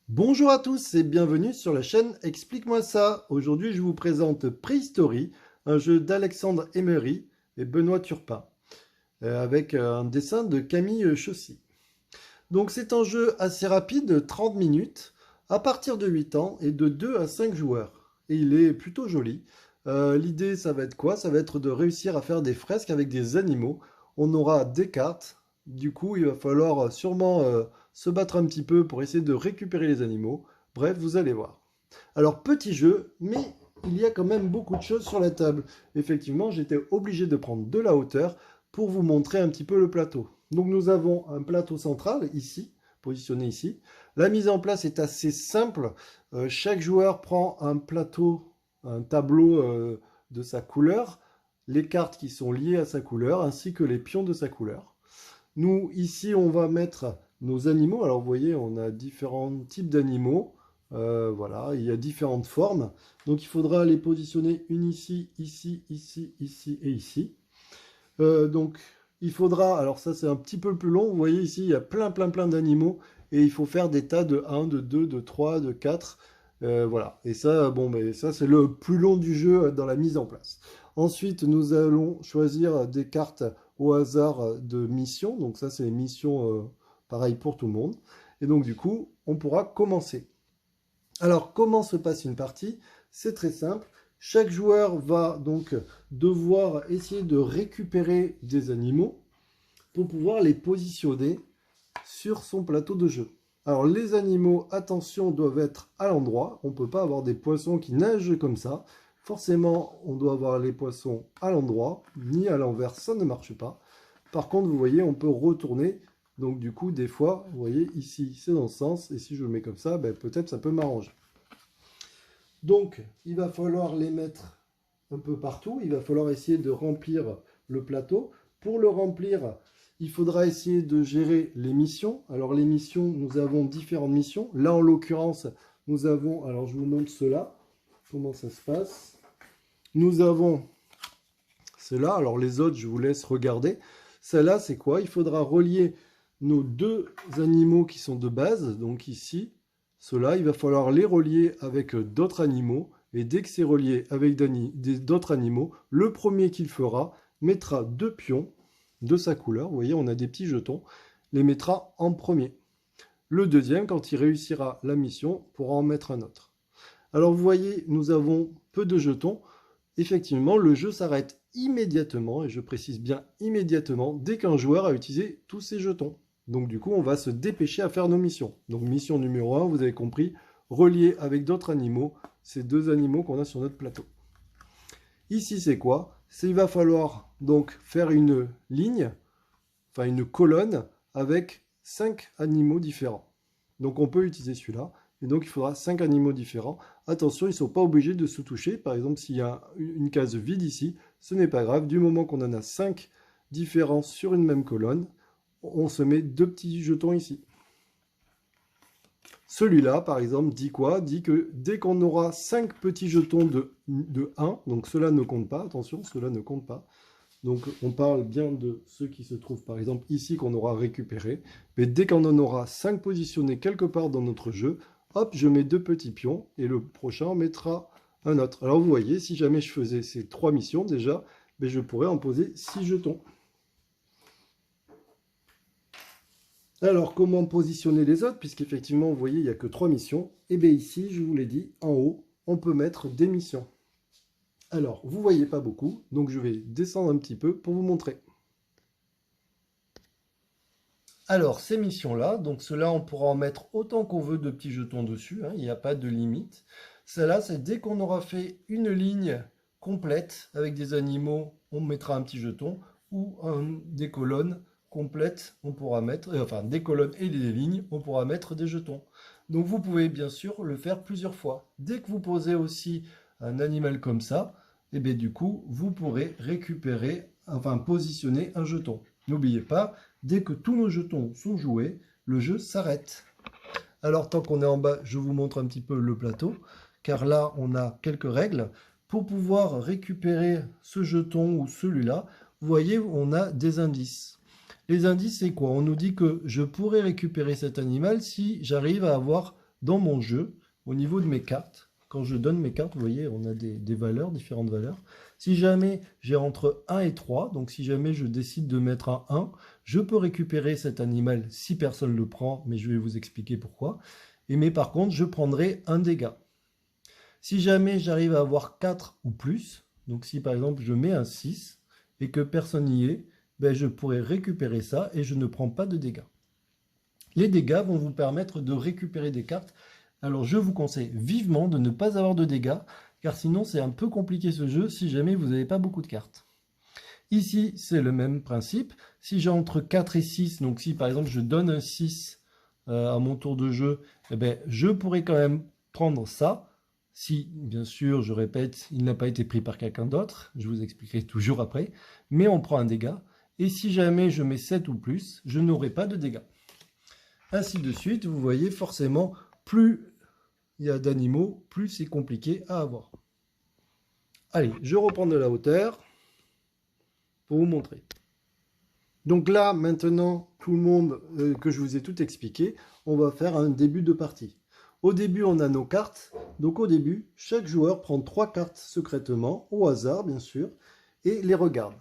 Bonjour à tous et bienvenue sur la chaîne Explique-moi ça. Aujourd'hui, je vous présente Prehistory, un jeu d'Alexandre Emery et Benoît Turpin, avec un dessin de Camille Chaussy. Donc c'est un jeu assez rapide, 30 minutes, à partir de 8 ans et de 2 à 5 joueurs. Et il est plutôt joli. L'idée, ça va être quoi? Ça va être de réussir à faire des fresques avec des animaux. On aura des cartes. Du coup, il va falloir sûrement se battre un petit peu pour essayer de récupérer les animaux. Bref, vous allez voir. Alors, petit jeu, mais il y a quand même beaucoup de choses sur la table. Effectivement, j'étais obligé de prendre de la hauteur pour vous montrer un petit peu le plateau. Donc, nous avons un plateau central ici, positionné ici. La mise en place est assez simple. Chaque joueur prend un plateau, un tableau de sa couleur, les cartes qui sont liées à sa couleur, ainsi que les pions de sa couleur. Nous, ici, on va mettre nos animaux. Alors, vous voyez, on a différents types d'animaux. Voilà, il y a différentes formes. Donc, il faudra les positionner une ici, ici, ici, ici et ici. Donc, il faudra, alors ça c'est un petit peu plus long, vous voyez ici, il y a plein d'animaux et il faut faire des tas de 1, de 2, de 3, de 4. Voilà, et ça, bon, mais ça c'est le plus long du jeu dans la mise en place. Ensuite, nous allons choisir des cartes au hasard de missions. Donc ça, c'est les missions pareil pour tout le monde. Et donc du coup, on pourra commencer. Alors, comment se passe une partie? C'est très simple. Chaque joueur va donc devoir essayer de récupérer des animaux pour pouvoir les positionner sur son plateau de jeu. Alors, les animaux, attention, doivent être à l'endroit. On ne peut pas avoir des poissons qui nagent comme ça. Forcément, on doit avoir les poissons à l'endroit, ni à l'envers, ça ne marche pas. Par contre, vous voyez, on peut retourner. Donc, du coup, des fois, vous voyez, ici, c'est dans ce sens. Et si je le mets comme ça, ben, peut-être ça peut m'arranger. Donc, il va falloir les mettre un peu partout. Il va falloir essayer de remplir le plateau. Pour le remplir, il faudra essayer de gérer les missions. Alors, les missions, nous avons différentes missions. Là, en l'occurrence, nous avons, alors je vous montre cela, comment ça se passe. Nous avons cela. Alors, les autres, je vous laisse regarder. Celle-là, c'est quoi? Il faudra relier nos deux animaux qui sont de base. Donc ici, ceux-là, il va falloir les relier avec d'autres animaux. Et dès que c'est relié avec d'autres animaux, le premier qu'il fera mettra deux pions de sa couleur. Vous voyez, on a des petits jetons. Les mettra en premier. Le deuxième, quand il réussira la mission, pourra en mettre un autre. Alors vous voyez, nous avons peu de jetons. Effectivement, le jeu s'arrête immédiatement, et je précise bien immédiatement, dès qu'un joueur a utilisé tous ses jetons. Donc du coup, on va se dépêcher à faire nos missions. Donc mission numéro 1, vous avez compris, relier avec d'autres animaux, ces deux animaux qu'on a sur notre plateau. Ici, c'est quoi? Il va falloir donc faire une ligne, enfin une colonne, avec 5 animaux différents. Donc on peut utiliser celui-là, et donc il faudra 5 animaux différents. Attention, ils ne sont pas obligés de se toucher. Par exemple, s'il y a une case vide ici, ce n'est pas grave. Du moment qu'on en a 5 différents sur une même colonne, on se met deux petits jetons ici. Celui-là, par exemple, dit quoi? Dit que dès qu'on aura 5 petits jetons de 1, donc cela ne compte pas, attention, cela ne compte pas. Donc on parle bien de ceux qui se trouvent par exemple ici qu'on aura récupéré. Mais dès qu'on en aura 5 positionnés quelque part dans notre jeu, hop, je mets deux petits pions et le prochain mettra un autre. Alors vous voyez, si jamais je faisais ces 3 missions déjà, ben, je pourrais en poser 6 jetons. Alors comment positionner les autres? Puisqu'effectivement, vous voyez, il n'y a que 3 missions. Et bien ici, je vous l'ai dit, en haut, on peut mettre des missions. Alors, vous ne voyez pas beaucoup, donc je vais descendre un petit peu pour vous montrer. Alors, ces missions-là, donc ceux-là, on pourra en mettre autant qu'on veut de petits jetons dessus, hein, il n'y a pas de limite. Celle-là, c'est dès qu'on aura fait une ligne complète avec des animaux, on mettra un petit jeton, ou des colonnes complètes, on pourra mettre, enfin des colonnes et des lignes, on pourra mettre des jetons. Donc vous pouvez bien sûr le faire plusieurs fois. Dès que vous posez aussi un animal comme ça, et bien du coup, vous pourrez récupérer, enfin positionner un jeton. N'oubliez pas, dès que tous nos jetons sont joués, le jeu s'arrête. Alors tant qu'on est en bas, je vous montre un petit peu le plateau, car là on a quelques règles. Pour pouvoir récupérer ce jeton ou celui-là, vous voyez, on a des indices. Les indices, c'est quoi? On nous dit que je pourrais récupérer cet animal si j'arrive à avoir dans mon jeu, au niveau de mes cartes, quand je donne mes cartes, vous voyez, on a des valeurs, différentes valeurs. Si jamais j'ai entre 1 et 3, donc si jamais je décide de mettre un 1, je peux récupérer cet animal si personne ne le prend, mais je vais vous expliquer pourquoi. Mais par contre, je prendrai un dégât. Si jamais j'arrive à avoir 4 ou plus, donc si par exemple je mets un 6 et que personne n'y est, ben je pourrai récupérer ça et je ne prends pas de dégâts. Les dégâts vont vous permettre de récupérer des cartes. Alors je vous conseille vivement de ne pas avoir de dégâts, car sinon c'est un peu compliqué ce jeu si jamais vous n'avez pas beaucoup de cartes. Ici, c'est le même principe. Si j'ai entre 4 et 6, donc si par exemple je donne un 6 à mon tour de jeu, eh ben, je pourrais quand même prendre ça. Si, bien sûr, je répète, il n'a pas été pris par quelqu'un d'autre, je vous expliquerai toujours après, mais on prend un dégât. Et si jamais je mets 7 ou plus, je n'aurai pas de dégâts. Ainsi de suite, vous voyez forcément, plus il y a d'animaux, plus c'est compliqué à avoir. Allez, je reprends de la hauteur pour vous montrer. Donc là, maintenant, tout le monde, que je vous ai tout expliqué, on va faire un début de partie. Au début, on a nos cartes. Donc au début, chaque joueur prend 3 cartes secrètement, au hasard bien sûr, et les regarde.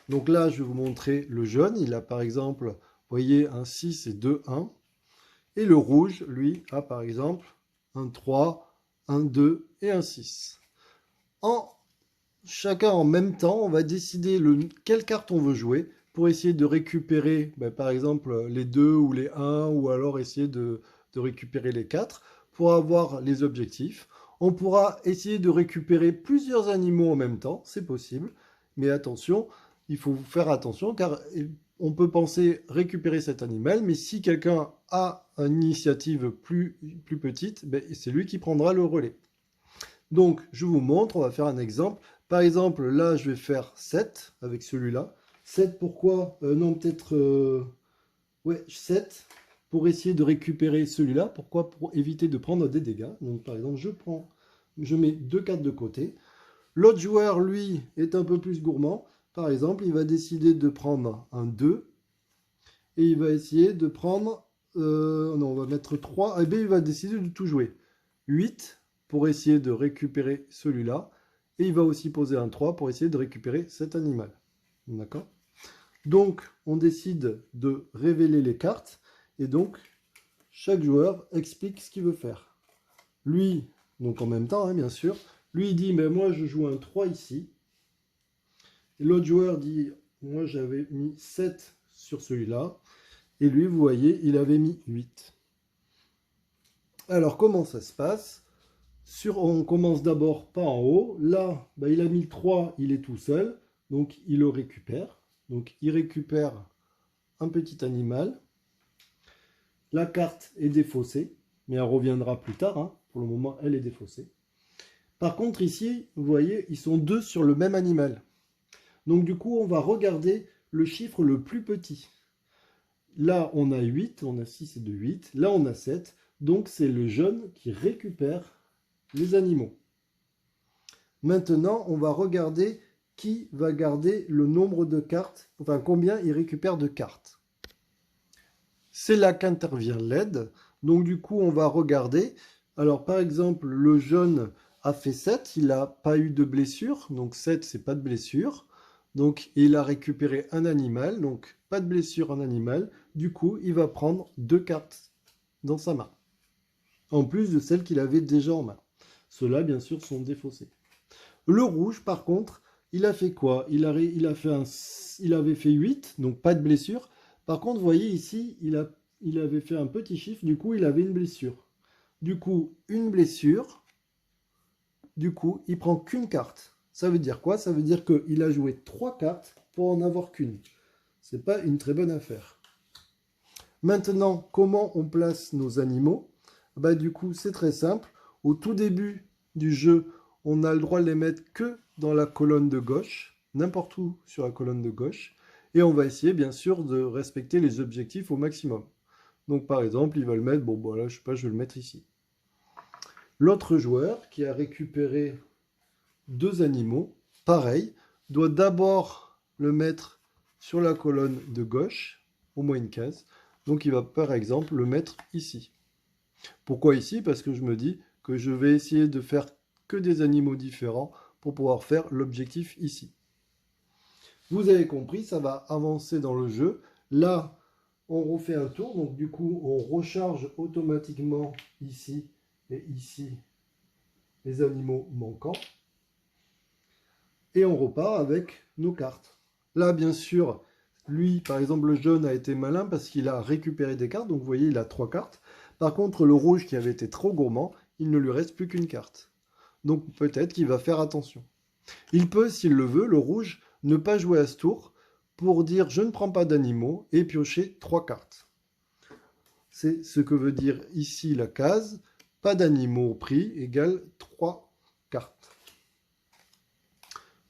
Donc là, je vais vous montrer le jaune. Il a par exemple, vous voyez, un 6 et 2, 1. Et le rouge, lui, a par exemple un 3, un 2 et un 6. Chacun en même temps, on va décider quelle carte on veut jouer pour essayer de récupérer, par exemple, les 2 ou les 1, ou alors essayer de récupérer les 4 pour avoir les objectifs. On pourra essayer de récupérer plusieurs animaux en même temps, c'est possible, mais attention, il faut faire attention car on peut penser récupérer cet animal, mais si quelqu'un a une initiative plus petite, c'est lui qui prendra le relais. Donc, je vous montre, on va faire un exemple. Par exemple, là, je vais faire 7 avec celui-là. 7, pourquoi non, peut-être... ouais, 7 pour essayer de récupérer celui-là. Pourquoi? Pour éviter de prendre des dégâts. Donc, par exemple, je mets 2 cartes de côté. L'autre joueur, lui, est un peu plus gourmand. Par exemple, il va décider de prendre un 2. Et il va essayer de prendre... non, on va mettre 3. Et bien, il va décider de tout jouer. 8 pour essayer de récupérer celui-là. Et il va aussi poser un 3 pour essayer de récupérer cet animal. D'accord? Donc, on décide de révéler les cartes. Et donc, chaque joueur explique ce qu'il veut faire. Lui, donc en même temps, hein, bien sûr, lui il dit, mais moi je joue un 3 ici. Et l'autre joueur dit, moi j'avais mis 7 sur celui-là. Et lui, vous voyez, il avait mis 8. Alors, comment ça se passe? On commence d'abord pas en haut. Là, il a mis le 3, il est tout seul. Donc, il le récupère. Donc, il récupère un petit animal. La carte est défaussée, mais elle reviendra plus tard. Hein. Pour le moment, elle est défaussée. Par contre, ici, vous voyez, ils sont 2 sur le même animal. Donc, du coup, on va regarder le chiffre le plus petit. Là, on a 8, on a 6 et 2, 8. Là, on a 7. Donc, c'est le jaune qui récupère les animaux. Maintenant, on va regarder qui va garder le nombre de cartes, enfin combien il récupère de cartes. C'est là qu'intervient l'aide. Donc du coup, on va regarder. Alors par exemple, le jaune a fait 7, il n'a pas eu de blessure. Donc 7, c'est pas de blessure. Donc il a récupéré un animal, donc pas de blessure en animal. Du coup, il va prendre 2 cartes dans sa main. En plus de celles qu'il avait déjà en main. Ceux-là, bien sûr, sont défaussés. Le rouge, par contre, il a fait quoi? Il avait fait 8, donc pas de blessure. Par contre, vous voyez ici, il avait fait un petit chiffre, du coup, il avait une blessure. Du coup, une blessure, du coup, il prend qu'une carte. Ça veut dire quoi? Ça veut dire qu'il a joué 3 cartes pour en avoir qu'une. C'est pas une très bonne affaire. Maintenant, comment on place nos animaux? Du coup, c'est très simple. Au tout début du jeu, on a le droit de les mettre que dans la colonne de gauche, n'importe où sur la colonne de gauche. Et on va essayer, bien sûr, de respecter les objectifs au maximum. Donc, par exemple, il va le mettre, bon, voilà, je sais pas, je vais le mettre ici. L'autre joueur, qui a récupéré 2 animaux, pareil, doit d'abord le mettre sur la colonne de gauche, au moins une case. Donc, il va, par exemple, le mettre ici. Pourquoi ici? Parce que je me dis que je vais essayer de faire que des animaux différents pour pouvoir faire l'objectif ici. Vous avez compris, ça va avancer dans le jeu. Là, on refait un tour, donc du coup, on recharge automatiquement ici et ici les animaux manquants. Et on repart avec nos cartes. Là, bien sûr, lui, par exemple, le jaune a été malin parce qu'il a récupéré des cartes. Donc, vous voyez, il a 3 cartes. Par contre, le rouge, qui avait été trop gourmand, il ne lui reste plus qu'une carte. Donc, peut-être qu'il va faire attention. Il peut, s'il le veut, le rouge, ne pas jouer à ce tour pour dire « je ne prends pas d'animaux » et piocher 3 cartes. C'est ce que veut dire ici la case « pas d'animaux pris » égale 3 cartes.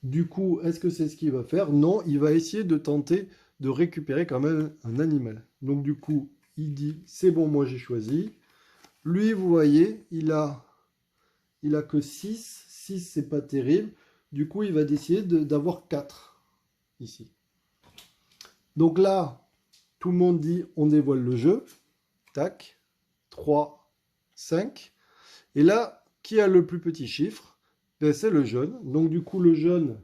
Du coup, est-ce que c'est ce qu'il va faire? Non, il va essayer de tenter de récupérer quand même un animal. Donc du coup, il dit, c'est bon, moi j'ai choisi. Lui, vous voyez, il a que 6. 6, c'est pas terrible. Du coup, il va décider d'avoir 4 ici. Donc là, tout le monde dit, on dévoile le jeu. Tac. 3, 5. Et là, qui a le plus petit chiffre? Ben, c'est le jaune. Donc du coup, le jaune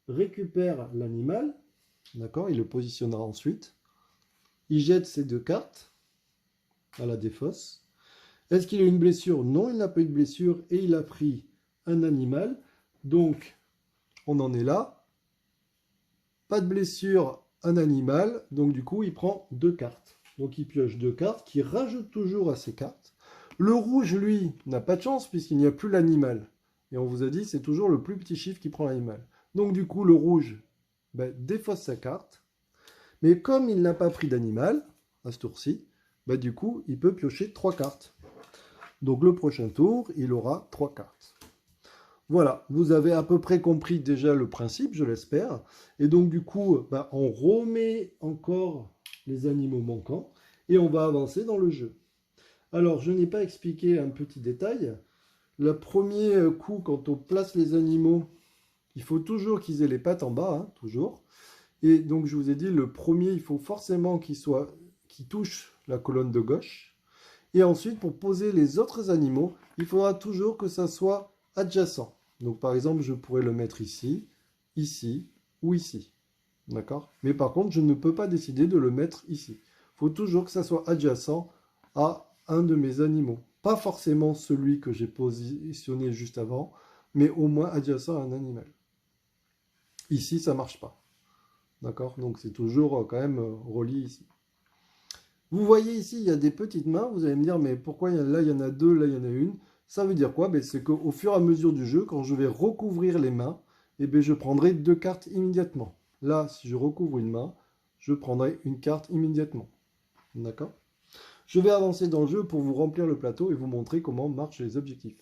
récupère l'animal. D'accord? Il le positionnera ensuite. Il jette ses 2 cartes à la défausse. Est-ce qu'il a une blessure? Non, il n'a pas eu de blessure et il a pris un animal. Donc, on en est là. Pas de blessure, un animal. Donc du coup, il prend 2 cartes. Donc il pioche 2 cartes qui rajoutent toujours à ses cartes. Le rouge, lui, n'a pas de chance puisqu'il n'y a plus l'animal. Et on vous a dit, c'est toujours le plus petit chiffre qui prend l'animal. Donc du coup, le rouge défausse sa carte. Mais comme il n'a pas pris d'animal, à ce tour-ci, du coup, il peut piocher 3 cartes. Donc le prochain tour, il aura 3 cartes. Voilà, vous avez à peu près compris déjà le principe, je l'espère. Et donc du coup, on remet encore les animaux manquants et on va avancer dans le jeu. Alors, je n'ai pas expliqué un petit détail. Le premier coup, quand on place les animaux, il faut toujours qu'ils aient les pattes en bas, hein, toujours. Et donc, je vous ai dit, le premier, il faut forcément qu'il touche la colonne de gauche. Et ensuite, pour poser les autres animaux, il faudra toujours que ça soit adjacent. Donc, par exemple, je pourrais le mettre ici, ici ou ici. D'accord? Mais par contre, je ne peux pas décider de le mettre ici. Il faut toujours que ça soit adjacent à un de mes animaux. Pas forcément celui que j'ai positionné juste avant, mais au moins adjacent à un animal. Ici, ça ne marche pas. D'accord? Donc, c'est toujours quand même relié ici. Vous voyez ici, il y a des petites mains. Vous allez me dire, mais pourquoi là, il y en a 2, là, il y en a une? Ça veut dire quoi? C'est qu'au fur et à mesure du jeu, quand je vais recouvrir les mains, je prendrai 2 cartes immédiatement. Là, si je recouvre une main, je prendrai une carte immédiatement. D'accord? Je vais avancer dans le jeu pour vous remplir le plateau et vous montrer comment marchent les objectifs.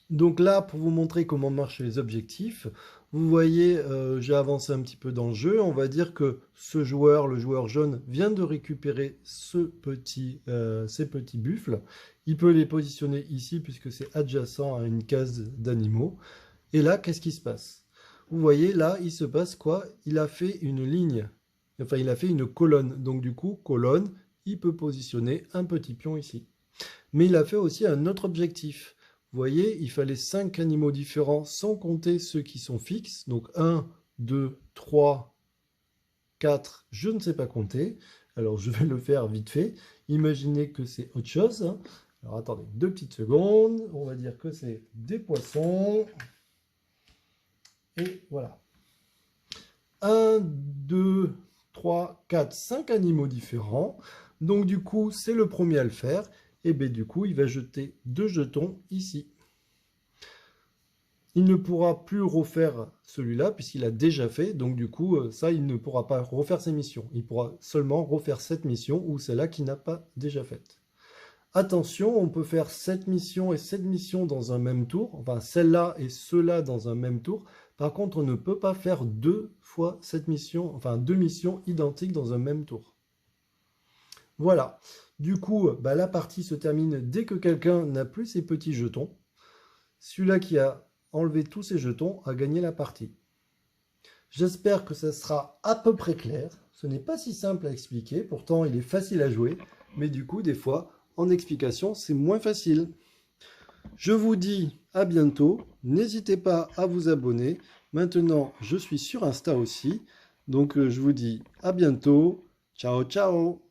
Donc là, pour vous montrer comment marchent les objectifs, vous voyez, j'ai avancé un petit peu dans le jeu. On va dire que ce joueur, le joueur jaune, vient de récupérer ces petits buffles. Il peut les positionner ici puisque c'est adjacent à une case d'animaux. Et là, qu'est-ce qui se passe? Vous voyez, là, il se passe quoi? Il a fait une ligne. Enfin, il a fait une colonne. Donc du coup, colonne, il peut positionner un petit pion ici. Mais il a fait aussi un autre objectif. Vous voyez, il fallait 5 animaux différents sans compter ceux qui sont fixes. Donc 1, 2, 3, 4, je ne sais pas compter. Alors je vais le faire vite fait. Imaginez que c'est autre chose. Alors attendez 2 petites secondes. On va dire que c'est des poissons. Et voilà. 1, 2, 3, 4, 5 animaux différents. Donc du coup, c'est le premier à le faire. Et bien du coup, il va jeter 2 jetons ici. Il ne pourra plus refaire celui-là puisqu'il a déjà fait. Donc du coup, ça, il ne pourra pas refaire ses missions. Il pourra seulement refaire cette mission ou celle-là qu'il n'a pas déjà faite. Attention, on peut faire cette mission et cette mission dans un même tour. Enfin, celle-là et ceux-là dans un même tour. Par contre, on ne peut pas faire 2 fois cette mission, enfin 2 missions identiques dans un même tour. Voilà. Du coup, la partie se termine dès que quelqu'un n'a plus ses petits jetons. Celui-là qui a enlevé tous ses jetons a gagné la partie. J'espère que ça sera à peu près clair. Ce n'est pas si simple à expliquer, pourtant il est facile à jouer. Mais du coup, des fois, en explication, c'est moins facile. Je vous dis à bientôt. N'hésitez pas à vous abonner. Maintenant, je suis sur Insta aussi. Donc, je vous dis à bientôt. Ciao, ciao!